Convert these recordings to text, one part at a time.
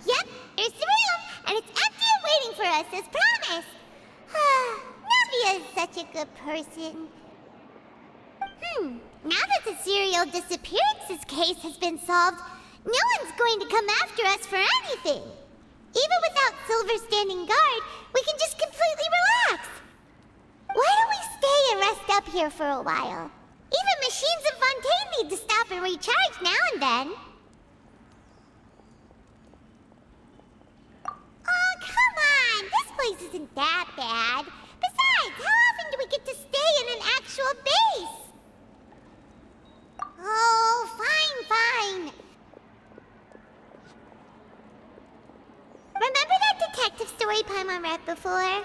Yep, here's the room, and it's empty and waiting for us as promised. Navia is such a good person. Now that the serial disappearances case has been solved, no one's going to come after us for anything. Even without Silver standing guard, we can just completely relax. Why don't we stay and rest up here for a while? Even machines in Fontaine need to stop and recharge now and then. Oh, come on! This place isn't that bad. Besides, how often do we get to stay in an actual base? Oh, fine. Remember that detective story Paimon read before?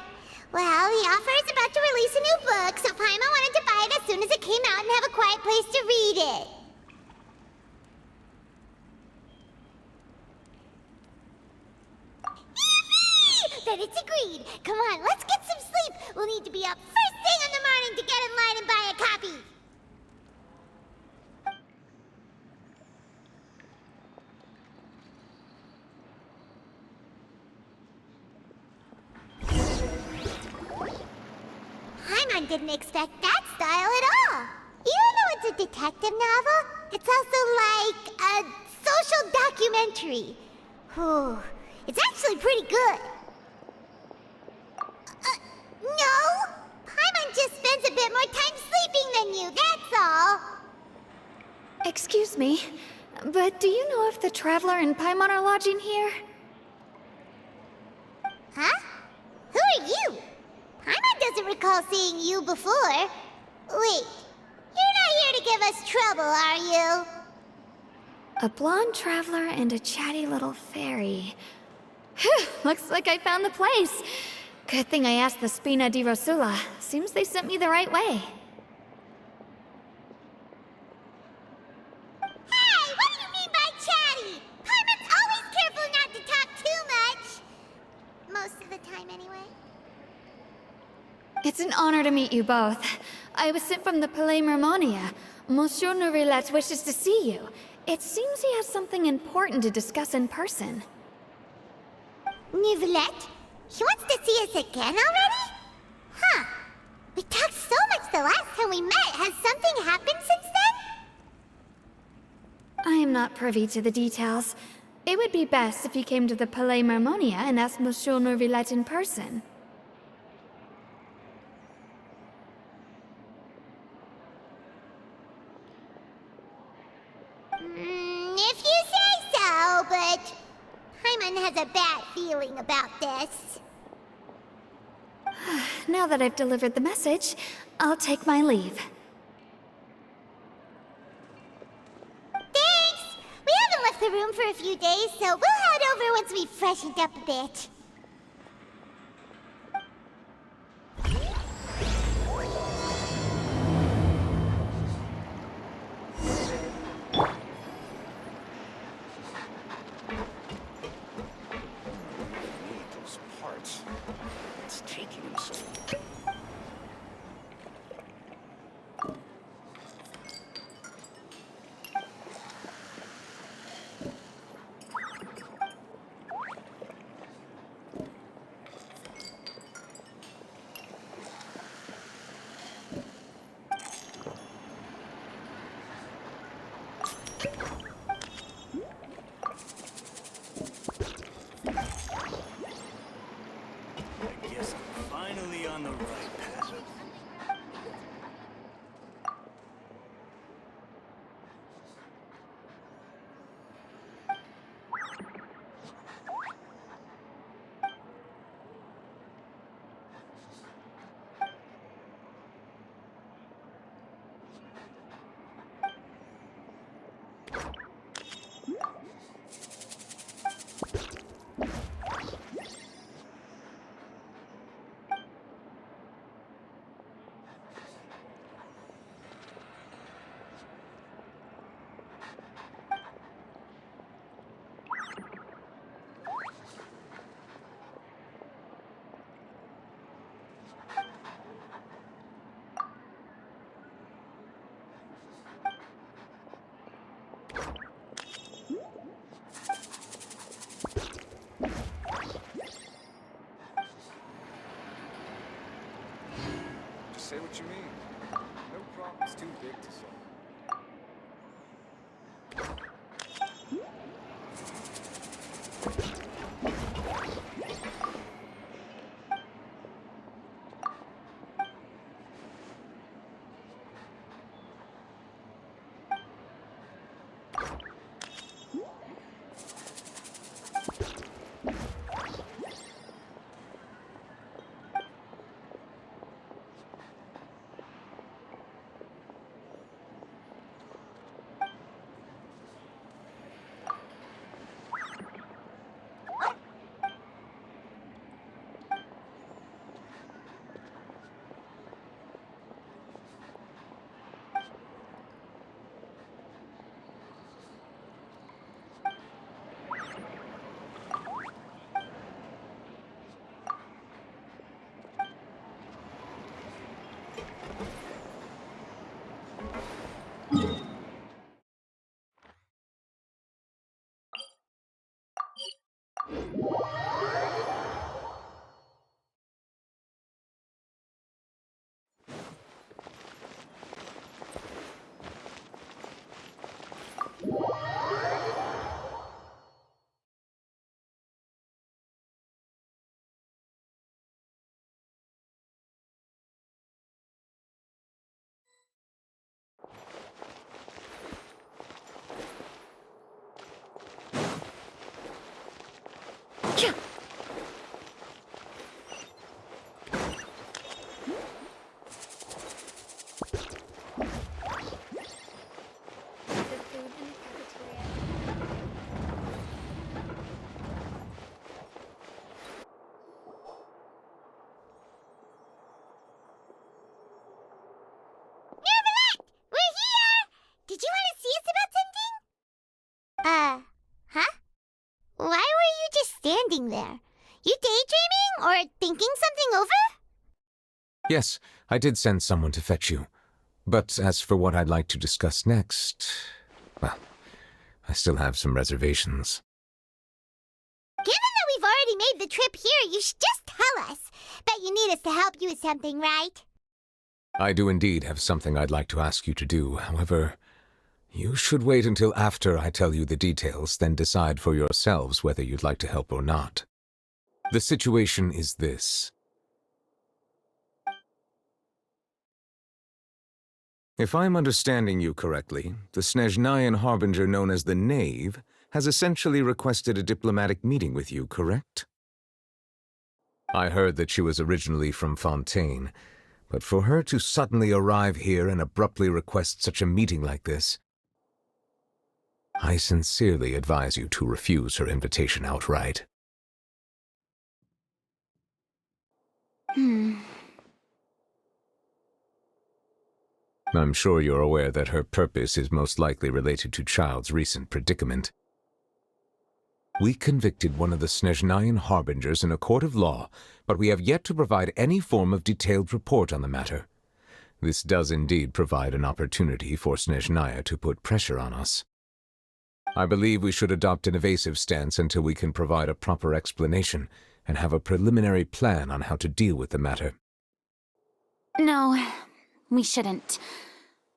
Well, the author is about to release a new book, so Paimon wanted to buy it as soon as it came out and have a quiet place to read it. Yippee! Then it's agreed. Come on, let's get some sleep. We'll need to be up first thing in the morning to get in line and buy a copy. Paimon didn't expect that style at all. Even though it's a detective novel, it's also like a social documentary. Whew. It's actually pretty good. No! Paimon just spends a bit more time sleeping than you, that's all. Excuse me, but do you know if the Traveler and Paimon are lodging here? Huh? Who are you? Paimon doesn't recall seeing you before. Wait, you're not here to give us trouble, are you? A blonde traveler and a chatty little fairy. Phew, looks like I found the place. Good thing I asked the Spina-di rosula. Seems they sent me the right way. Hey, what do you mean by chatty? Paimon's always careful not to talk too much. Most of the time, anyway. It's an honor to meet you both. I was sent from the Palais Mermonia. Monsieur Nёvillette wishes to see you. It seems he has something important to discuss in person. Nёvillette? He wants to see us again already? Huh. We talked so much the last time we met. Has something happened since then? I am not privy to the details. It would be best if you came to the Palais Mermonia and asked Monsieur Nёvillette in person. If you say so, but Paimon has a bad feeling about this. Now that I've delivered the message, I'll take my leave. Thanks! We haven't left the room for a few days, so we'll head over once we've freshened up a bit. Say what you mean. No problem's too big to solve. Nёvillette! We're here! Did you want to see us about something? Huh? Why were you just standing there? You daydreaming or thinking something over? Yes, I did send someone to fetch you. But as for what I'd like to discuss next, well, I still have some reservations. Given that we've already made the trip here, you should just tell us. Bet you need us to help you with something, right? I do indeed have something I'd like to ask you to do. However, you should wait until after I tell you the details, then decide for yourselves whether you'd like to help or not. The situation is this. If I'm understanding you correctly, the Snezhnayan harbinger known as the Knave has essentially requested a diplomatic meeting with you, correct? I heard that she was originally from Fontaine, but for her to suddenly arrive here and abruptly request such a meeting like this, I sincerely advise you to refuse her invitation outright. I'm sure you're aware that her purpose is most likely related to Child's recent predicament. We convicted one of the Snezhnayan harbingers in a court of law, but we have yet to provide any form of detailed report on the matter. This does indeed provide an opportunity for Snezhnaya to put pressure on us. I believe we should adopt an evasive stance until we can provide a proper explanation and have a preliminary plan on how to deal with the matter. No, we shouldn't.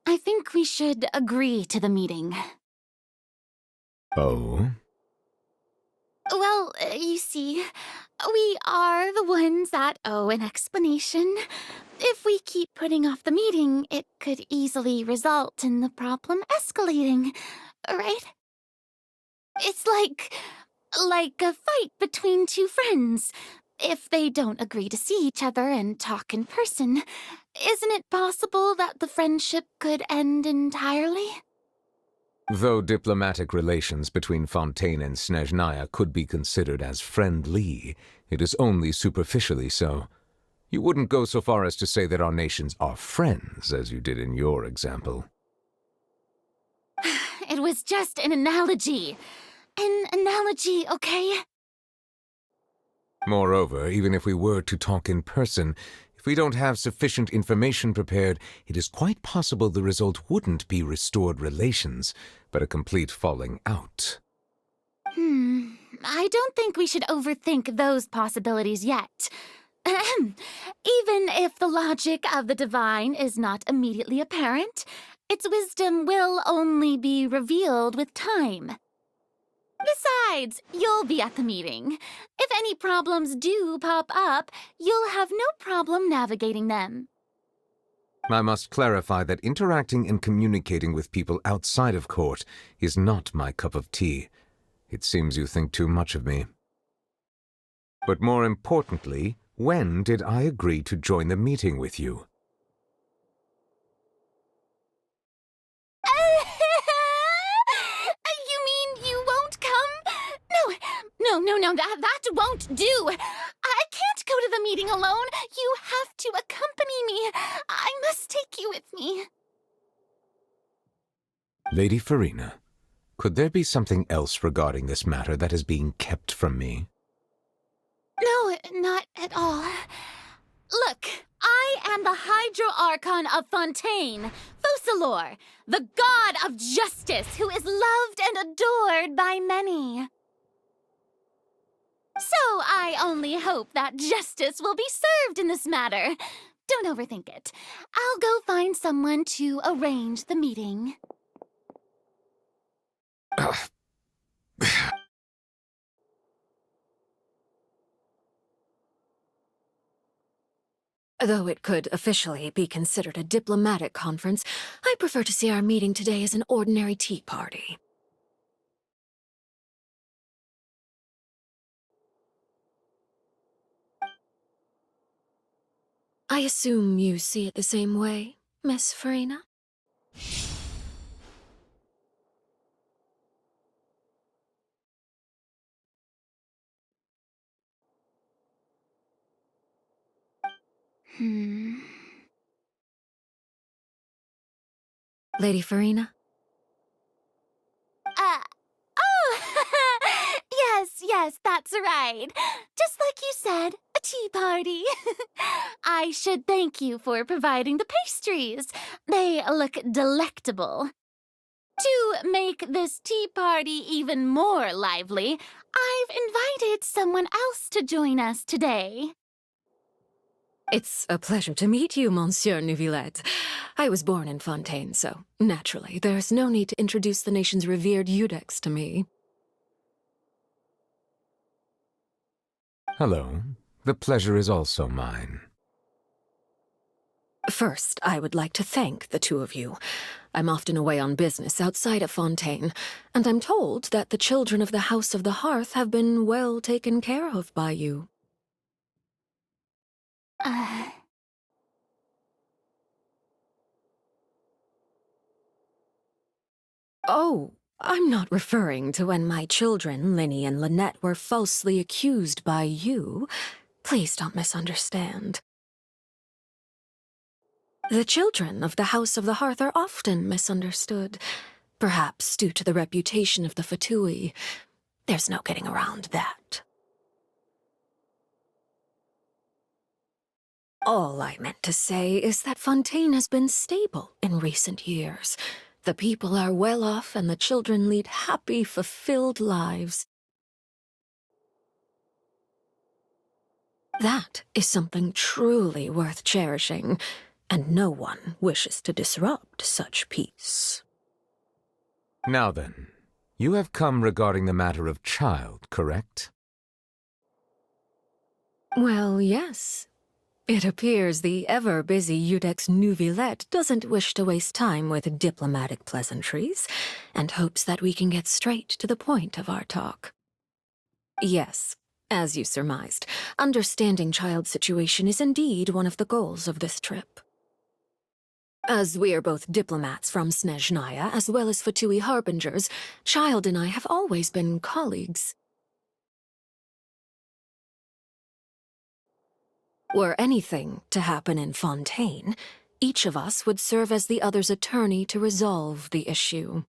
I think we should agree to the meeting. Oh? Well, you see, we are the ones that owe an explanation. If we keep putting off the meeting, it could easily result in the problem escalating, right? It's like a fight between two friends. If they don't agree to see each other and talk in person, isn't it possible that the friendship could end entirely? Though diplomatic relations between Fontaine and Snezhnaya could be considered as friendly, it is only superficially so. You wouldn't go so far as to say that our nations are friends, as you did in your example. It was just an analogy. An analogy, okay? Moreover, even if we were to talk in person, if we don't have sufficient information prepared, it is quite possible the result wouldn't be restored relations, but a complete falling out. I don't think we should overthink those possibilities yet. Even if the logic of the divine is not immediately apparent, its wisdom will only be revealed with time. Besides, you'll be at the meeting. If any problems do pop up, you'll have no problem navigating them. I must clarify that interacting and communicating with people outside of court is not my cup of tea. It seems you think too much of me. But more importantly, when did I agree to join the meeting with you? You mean you won't come? No, that won't do. I can't go to the meeting alone. You have to accompany me. I must take you with me. Lady Farina, could there be something else regarding this matter that is being kept from me? No, not at all. Look, I am the Hydro-Archon of Fontaine, Focalor, the god of justice who is loved and adored by many. So I only hope that justice will be served in this matter. Don't overthink it. I'll go find someone to arrange the meeting. Though it could officially be considered a diplomatic conference, I prefer to see our meeting today as an ordinary tea party. I assume you see it the same way, Miss Farina? Lady Farina? Yes, that's right. Just like you said, a tea party. I should thank you for providing the pastries. They look delectable. To make this tea party even more lively, I've invited someone else to join us today. It's a pleasure to meet you, Monsieur Nœvillette. I was born in Fontaine, so naturally, there's no need to introduce the nation's revered Eudex to me. Hello. The pleasure is also mine. First, I would like to thank the two of you. I'm often away on business outside of Fontaine, and I'm told that the children of the House of the Hearth have been well taken care of by you. Oh, I'm not referring to when my children, Linny and Lynette, were falsely accused by you. Please don't misunderstand. The children of the House of the Hearth are often misunderstood, perhaps due to the reputation of the Fatui. There's no getting around that. All I meant to say is that Fontaine has been stable in recent years. The people are well off and the children lead happy, fulfilled lives. That is something truly worth cherishing, and no one wishes to disrupt such peace. Now then, you have come regarding the matter of child, correct? Well, yes. It appears the ever-busy Eudex Nœvillette doesn't wish to waste time with diplomatic pleasantries, and hopes that we can get straight to the point of our talk. Yes, as you surmised, understanding child's situation is indeed one of the goals of this trip. As we are both diplomats from Snezhnaya, as well as Fatui harbingers, Child and I have always been colleagues. Were anything to happen in Fontaine, each of us would serve as the other's attorney to resolve the issue.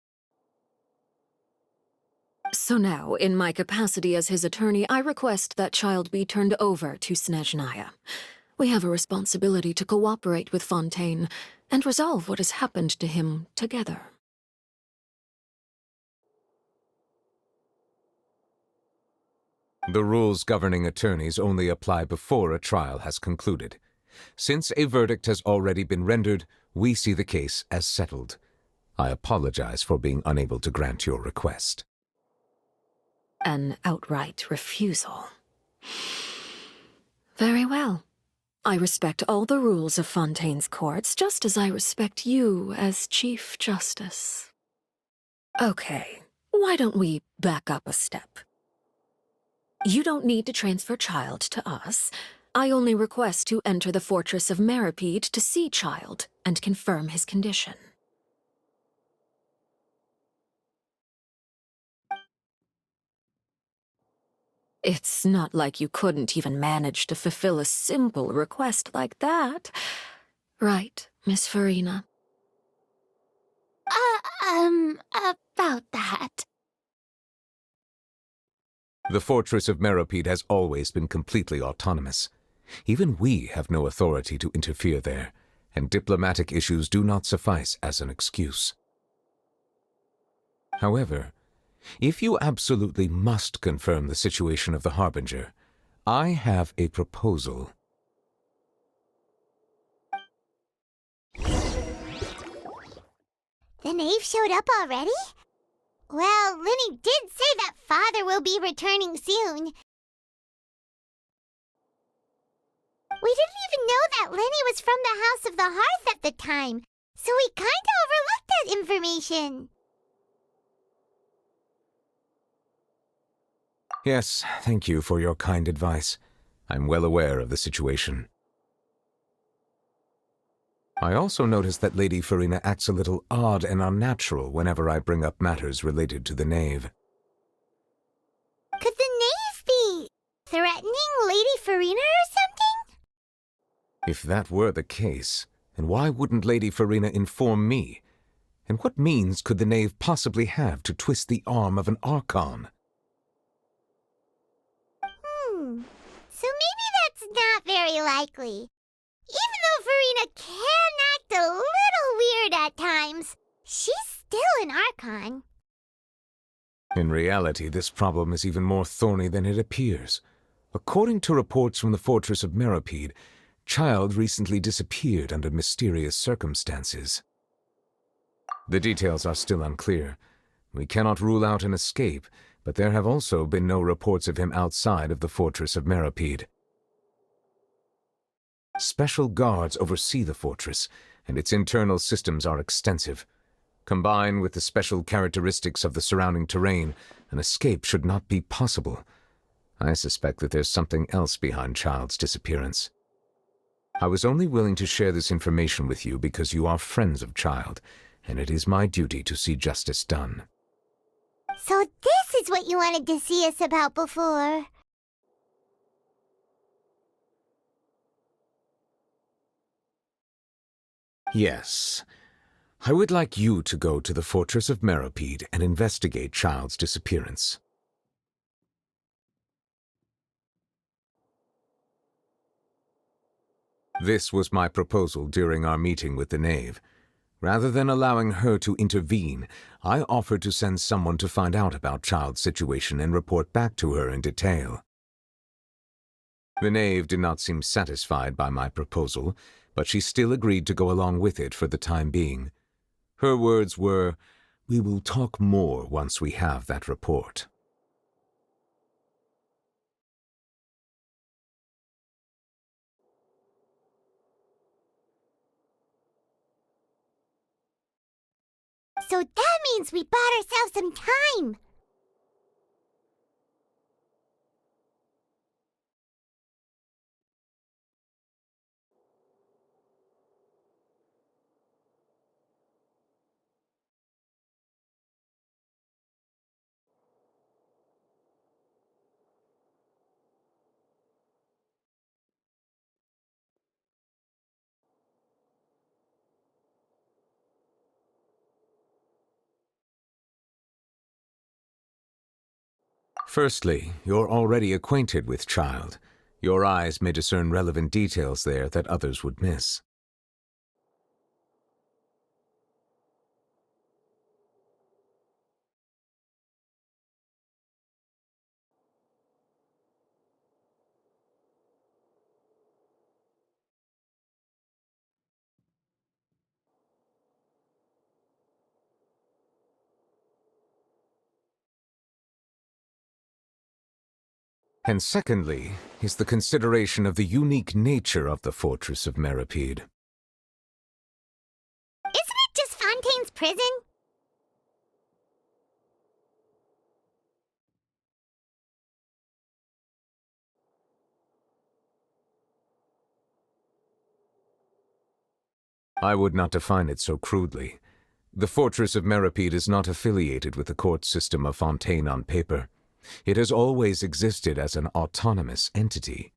So now, in my capacity as his attorney, I request that Child be turned over to Snezhnaya. We have a responsibility to cooperate with Fontaine and resolve what has happened to him together. The rules governing attorneys only apply before a trial has concluded. Since a verdict has already been rendered, we see the case as settled. I apologize for being unable to grant your request. An outright refusal. Very well. I respect all the rules of Fontaine's courts, just as I respect you as Chief Justice. Okay, why don't we back up a step? You don't need to transfer Child to us. I only request to enter the fortress of Meripede to see Child and confirm his condition. It's not like you couldn't even manage to fulfill a simple request like that. Right, Miss Farina? About that. The fortress of Meripede has always been completely autonomous. Even we have no authority to interfere there, and diplomatic issues do not suffice as an excuse. However, if you absolutely must confirm the situation of the Harbinger, I have a proposal. The knave showed up already? Well, Linny did say that Father will be returning soon. We didn't even know that Linny was from the House of the Hearth at the time, so we kinda overlooked that information. Yes, thank you for your kind advice. I'm well aware of the situation. I also noticed that Lady Farina acts a little odd and unnatural whenever I bring up matters related to the knave. Could the knave be threatening Lady Farina or something? If that were the case, then why wouldn't Lady Farina inform me? And what means could the knave possibly have to twist the arm of an Archon? So maybe that's not very likely. Even though Farina can act a little weird at times, she's still an Archon. In reality, this problem is even more thorny than it appears. According to reports from the fortress of Meripede, Child recently disappeared under mysterious circumstances. The details are still unclear. We cannot rule out an escape, but there have also been no reports of him outside of the fortress of Meripede. Special guards oversee the fortress, and its internal systems are extensive. Combined with the special characteristics of the surrounding terrain, an escape should not be possible. I suspect that there's something else behind Child's disappearance. I was only willing to share this information with you because you are friends of Child, and it is my duty to see justice done. So this is what you wanted to see us about before. Yes. I would like you to go to the fortress of Meripede and investigate Child's disappearance. This was my proposal during our meeting with the knave. Rather than allowing her to intervene, I offered to send someone to find out about Child's situation and report back to her in detail. The knave did not seem satisfied by my proposal, but she still agreed to go along with it for the time being. Her words were, "We will talk more once we have that report." So that means we bought ourselves some time. Firstly, you're already acquainted with Child. Your eyes may discern relevant details there that others would miss. And secondly, is the consideration of the unique nature of the Fortress of Meripede. Isn't it just Fontaine's prison? I would not define it so crudely. The Fortress of Meripede is not affiliated with the court system of Fontaine on paper. It has always existed as an autonomous entity.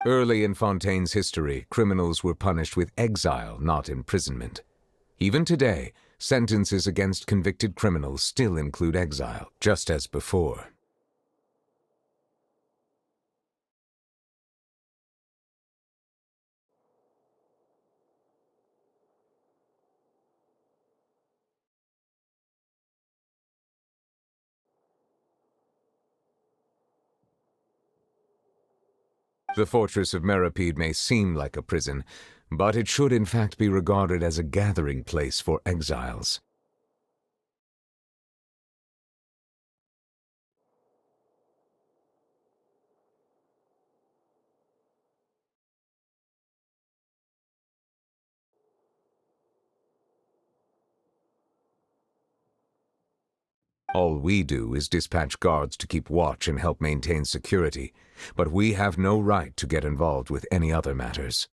Early in Fontaine's history, criminals were punished with exile, not imprisonment. Even today, sentences against convicted criminals still include exile, just as before. The Fortress of Meripede may seem like a prison, but it should in fact be regarded as a gathering place for exiles. All we do is dispatch guards to keep watch and help maintain security, but we have no right to get involved with any other matters.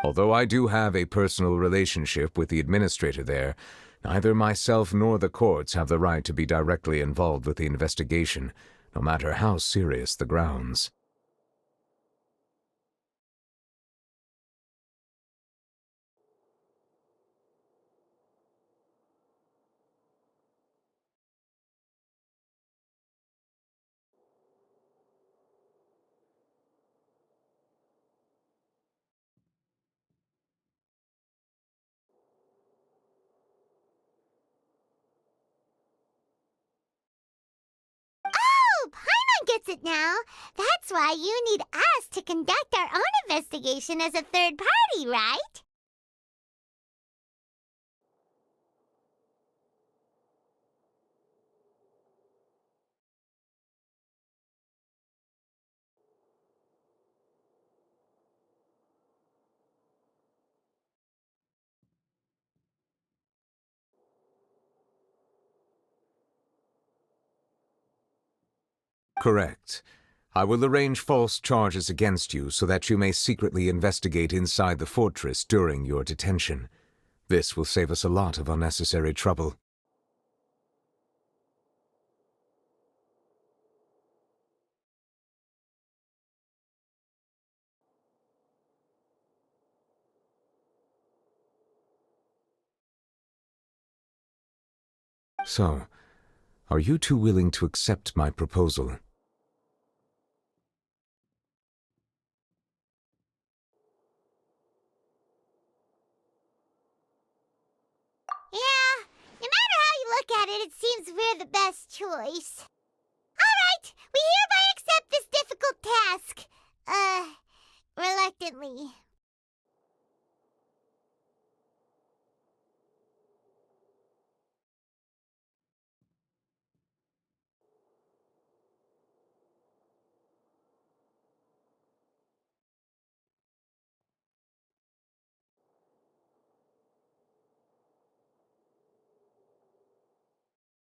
Although I do have a personal relationship with the administrator there, neither myself nor the courts have the right to be directly involved with the investigation, no matter how serious the grounds. Oh, Paimon gets it now. That's why you need us to conduct our own investigation as a third party, right? Correct. I will arrange false charges against you so that you may secretly investigate inside the fortress during your detention. This will save us a lot of unnecessary trouble. So, are you two willing to accept my proposal? Yeah, no matter how you look at it, it seems we're the best choice. Alright, we hereby accept this difficult task. Reluctantly.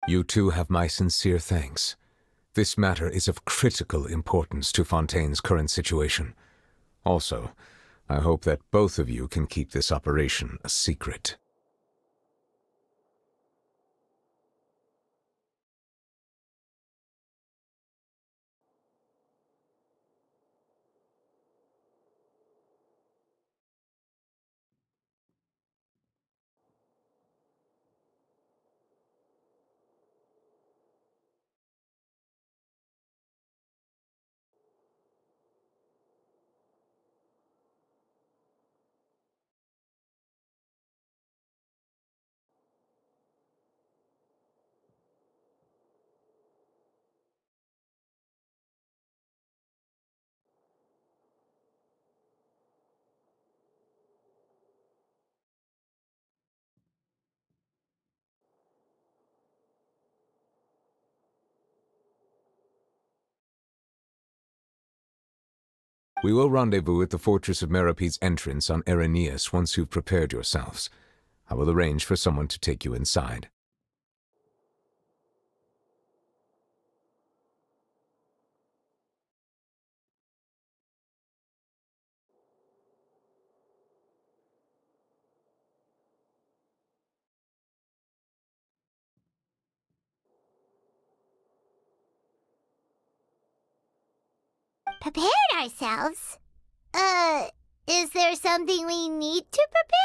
You two have my sincere thanks. This matter is of critical importance to Fontaine's current situation. Also, I hope that both of you can keep this operation a secret. We will rendezvous at the Fortress of Merope's entrance on Eraneus once you've prepared yourselves. I will arrange for someone to take you inside. Prepared ourselves? Is there something we need to prepare?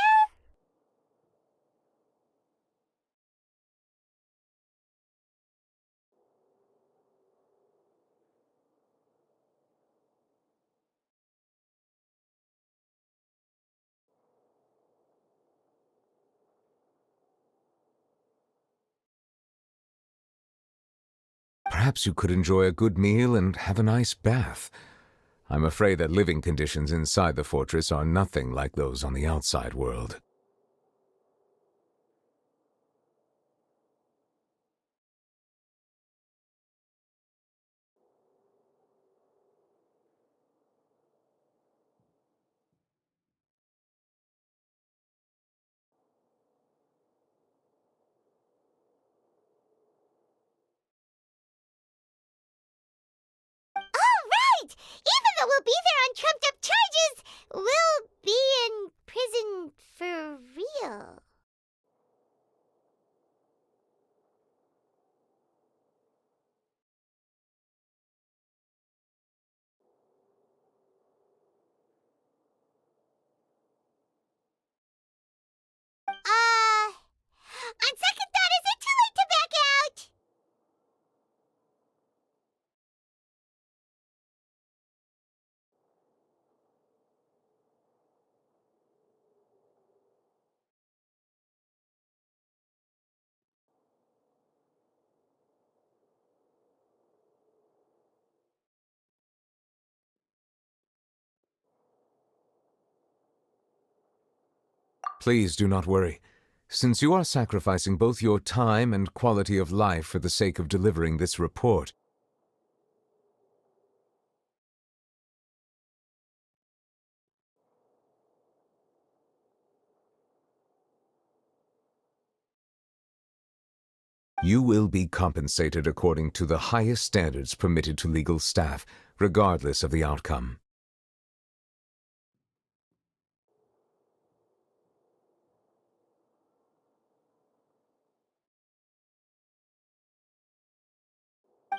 Perhaps you could enjoy a good meal and have a nice bath. I'm afraid that living conditions inside the fortress are nothing like those on the outside world. Right! Even though we'll be there on trumped-up charges, we'll be in prison for real. On second thought, is it too late to back out? Please do not worry. Since you are sacrificing both your time and quality of life for the sake of delivering this report, you will be compensated according to the highest standards permitted to legal staff, regardless of the outcome.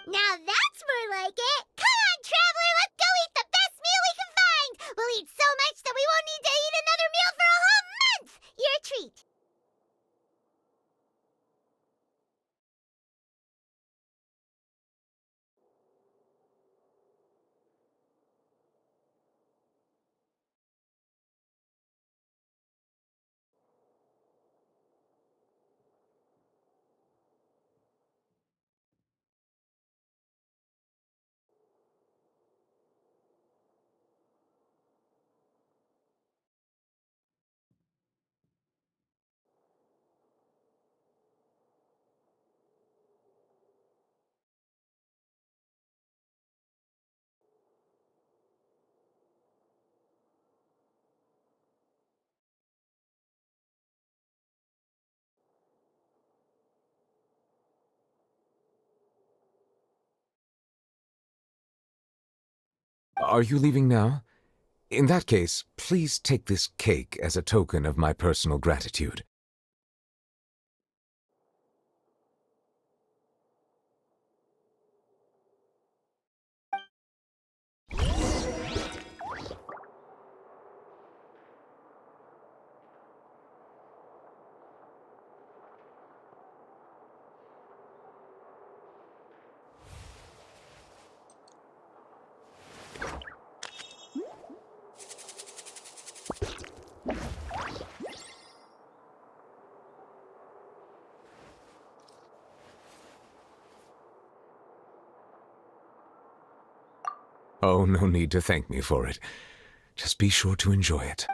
Now that's more like it! Come on, Traveler, let's go eat the best meal we can find! We'll eat so much that we won't need to eat another meal for a whole month! Your treat! Are you leaving now? In that case, please take this cake as a token of my personal gratitude. Oh, no need to thank me for it. Just be sure to enjoy it.